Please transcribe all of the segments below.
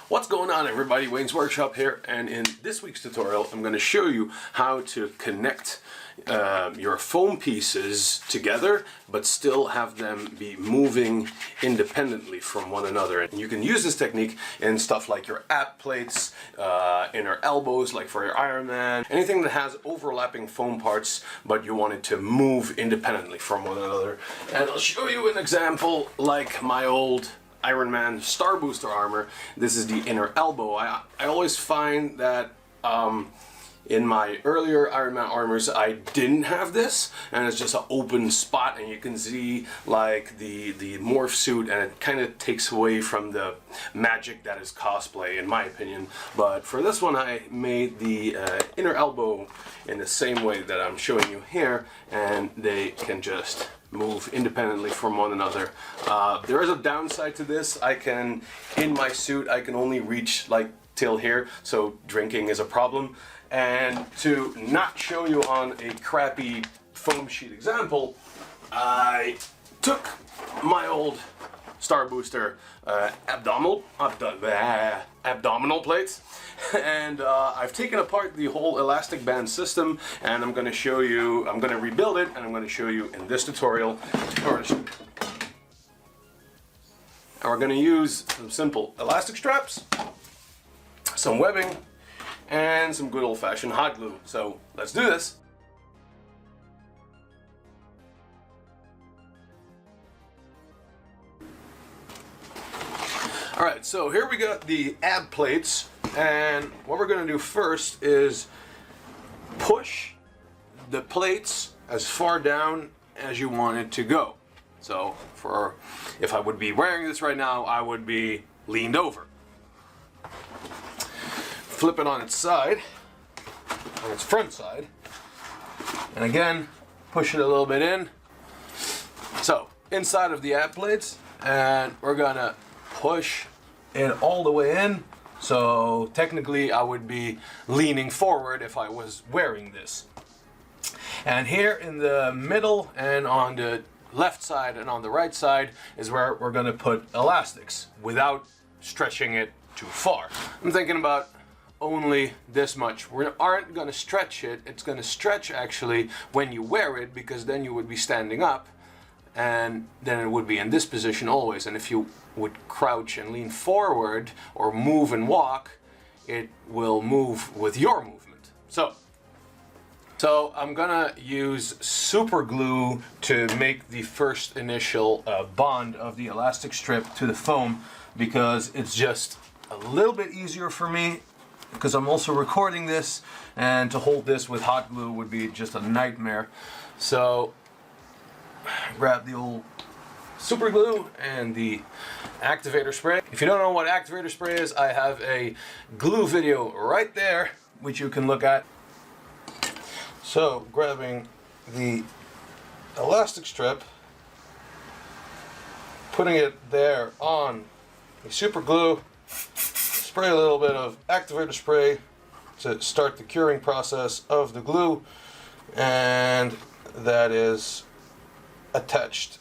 What's going on, everybody? Wayne's Workshop here, and in this week's tutorial I'm going to show you how to connect your foam pieces together but still have them be moving independently from one another. And you can use this technique in stuff like your ab plates, inner elbows like for your Ironman, anything that has overlapping foam parts but you want it to move independently from one another. And I'll show you an example like my old Ironman starbooster armor. This is the inner elbow. I always find that in my earlier Ironman armors I didn't have this, and it's just an open spot and you can see like the morph suit, and it kind of takes away from the magic that is cosplay in my opinion. But for this one I made the inner elbow in the same way that I'm showing you here, and they can just move independently from one another. There is a downside to this. In my suit I can only reach like till here, so drinking is a problem. And to not show you on a crappy foam sheet example, I took my old starbooster abdominal plates, and I've taken apart the whole elastic band system, and I'm going to show you, I'm going to rebuild it, and I'm going to show you in this tutorial. And we're going to use some simple elastic straps, some webbing, and some good old-fashioned hot glue. So let's do this. Alright, so here we got the ab plates, and what we're going to do first is push the plates as far down as you want it to go. So if I would be wearing this right now, I would be leaned over. Flip it on its side, on its front side, and again push it a little bit in. So inside of the ab plates, and we're gonna push it all the way in. So technically I would be leaning forward if I was wearing this. And here in the middle and on the left side and on the right side is where we're gonna put elastics without stretching it too far. I'm thinking about only this much. We aren't going to stretch it. It's going to stretch actually when you wear it, because then you would be standing up and then it would be in this position always. And if you would crouch and lean forward or move and walk, it will move with your movement. So I'm gonna use super glue to make the first initial bond of the elastic strip to the foam, because it's just a little bit easier for me, because I'm also recording this, and to hold this with hot glue would be just a nightmare. So grab the old super glue and the activator spray. If you don't know what activator spray is, I have a glue video right there which you can look at. So grabbing the elastic strip, putting it there on the super glue, spray a little bit of activator spray to start the curing process of the glue, and that is attached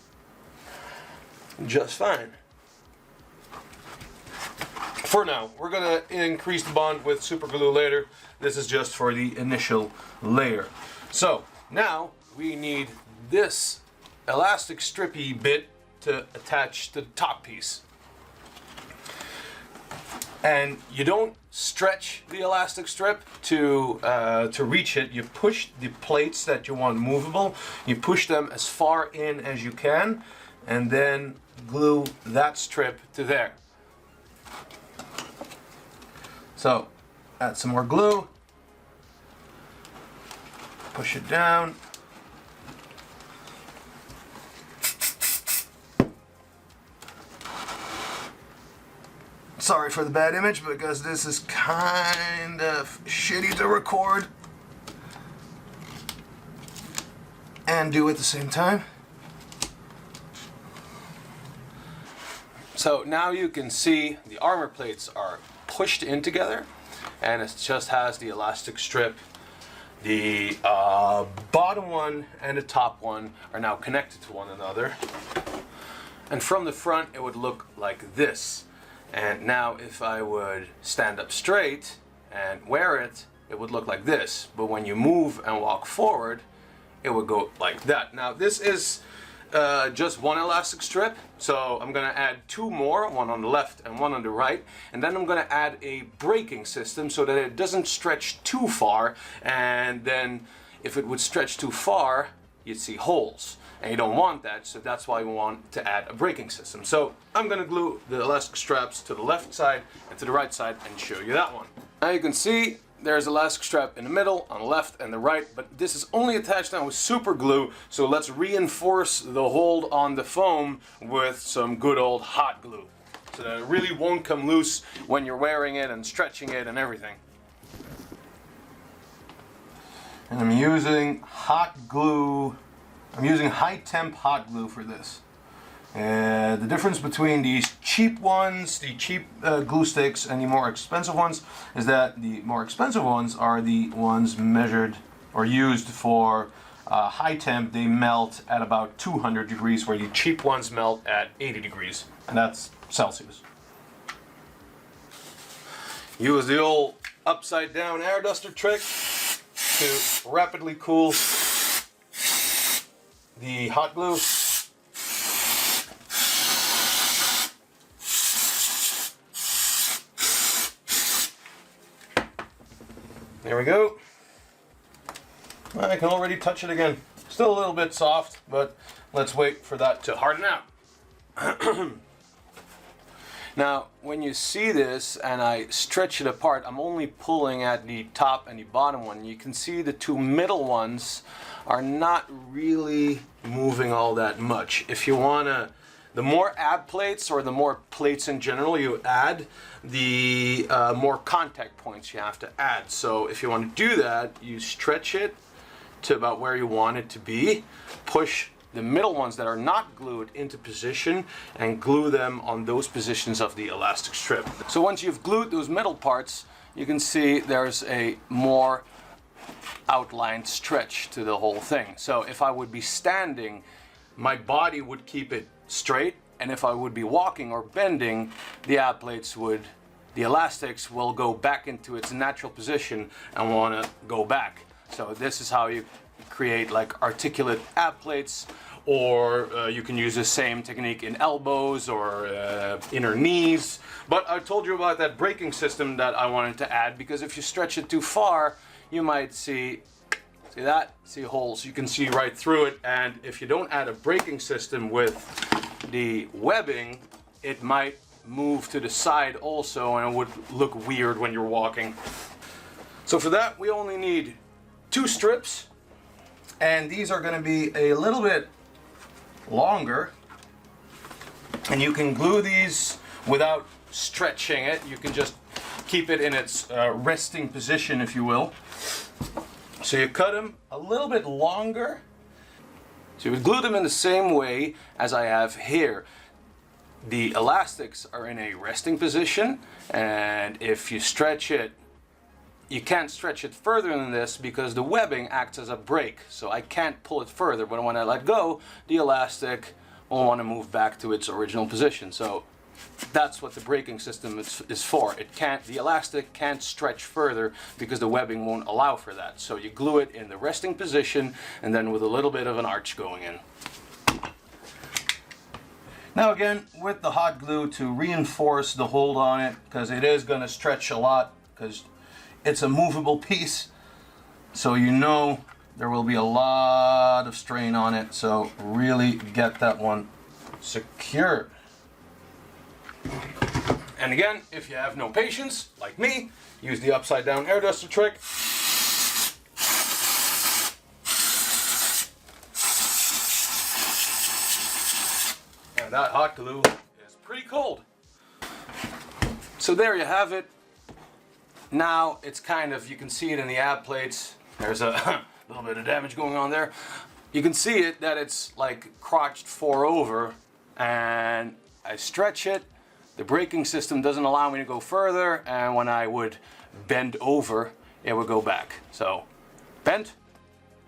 just fine. For now, we're going to increase the bond with super glue later. This is just for the initial layer. So now we need this elastic strippy bit to attach to the top piece. And you don't stretch the elastic strip to reach it. You push the plates that you want movable, you push them as far in as you can, and then glue that strip to there. So add some more glue, push it down. Sorry for the bad image, because this is kind of shitty to record and do at the same time. So now you can see the armor plates are pushed in together, and it just has the elastic strip. The bottom one and the top one are now connected to one another. And from the front it would look like this. And now if I would stand up straight and wear it, it would look like this. But when you move and walk forward, it would go like that. Now this is just one elastic strip, so I'm gonna add two more, one on the left and one on the right, and then I'm gonna add a braking system so that it doesn't stretch too far, and then if it would stretch too far, you'd see holes, and you don't want that, so that's why we want to add a braking system. So I'm gonna glue the elastic straps to the left side and to the right side and show you that one. Now you can see there's elastic strap in the middle, on the left and the right, but this is only attached now with super glue, so let's reinforce the hold on the foam with some good old hot glue, so that it really won't come loose when you're wearing it and stretching it and everything. And I'm using hot glue, I'm using high temp hot glue for this. The difference between these cheap ones, the cheap glue sticks, and the more expensive ones is that the more expensive ones are the ones measured or used for high temp. They melt at about 200 degrees, where the cheap ones melt at 80 degrees, and that's Celsius. Use the old upside down air duster trick to rapidly cool the hot glue. There we go. I can already touch it again. Still a little bit soft, but let's wait for that to harden out. Now, when you see this and I stretch it apart, I'm only pulling at the top and the bottom one. You can see the two middle ones are not really moving all that much. If you want to, the more ab plates, or the more plates in general you add, the more contact points you have to add. So if you want to do that, you stretch it to about where you want it to be, push the middle ones that are not glued into position, and glue them on those positions of the elastic strip. So once you've glued those middle parts, you can see there's a more outlined stretch to the whole thing. So if I would be standing, my body would keep it straight, and if I would be walking or bending, the ab plates would, the elastics will go back into its natural position and want to go back. So this is how you create like articulate ab plates, or you can use the same technique in elbows or inner knees. But I told you about that braking system that I wanted to add, because if you stretch it too far, you might see that? See holes. You can see right through it, and if you don't add a braking system with the webbing, it might move to the side also, and it would look weird when you're walking. So for that, we only need 2 strips, and these are going to be a little bit longer, and you can glue these without stretching it. You can just keep it in its resting position, if you will. So you cut them a little bit longer. So you would glue them in the same way as I have here. The elastics are in a resting position, and if you stretch it, you can't stretch it further than this because the webbing acts as a brake. So I can't pull it further, but when I let go, the elastic will want to move back to its original position. So that's what the braking system is for. The elastic can't stretch further because the webbing won't allow for that. So you glue it in the resting position, and then with a little bit of an arch going in. Now again, with the hot glue to reinforce the hold on it, because it is going to stretch a lot, because it's a movable piece, so you know there will be a lot of strain on it, so really get that one secure. And again, if you have no patience, like me, use the upside down air duster trick. And that hot glue is pretty cold. So there you have it. Now it's kind of, you can see it in the ab plates. There's a little bit of damage going on there. You can see it that it's like crotched 4 over, and I stretch it. The braking system doesn't allow me to go further, and when I would bend over, it would go back. So, bent,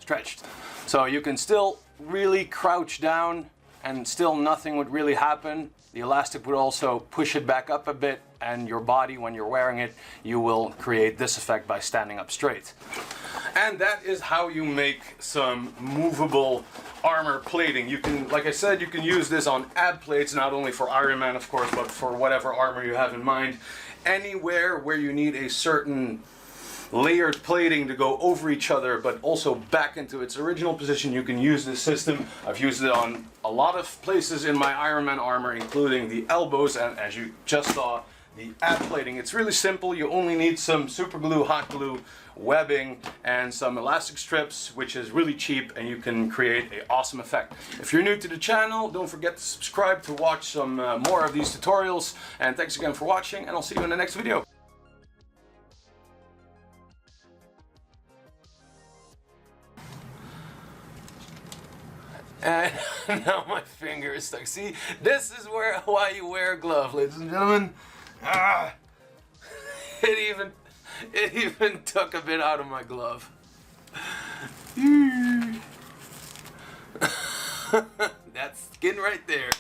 stretched. So you can still really crouch down and still nothing would really happen. The elastic would also push it back up a bit, and your body, when you're wearing it, you will create this effect by standing up straight. And that is how you make some movable armor plating. You can, like I said, you can use this on ab plates, not only for Iron Man, of course, but for whatever armor you have in mind. Anywhere where you need a certain layered plating to go over each other but also back into its original position, you can use this system. I've used it on a lot of places in my Iron Man armor, including the elbows, and as you just saw, the ab plating. It's really simple. You only need some super glue, hot glue, webbing, and some elastic strips, which is really cheap, and you can create an awesome effect. If you're new to the channel, don't forget to subscribe to watch some more of these tutorials, and thanks again for watching, and I'll see you in the next video. And now my finger is stuck. See, this is why you wear a glove, ladies and gentlemen. It even took a bit out of my glove. That's skin right there.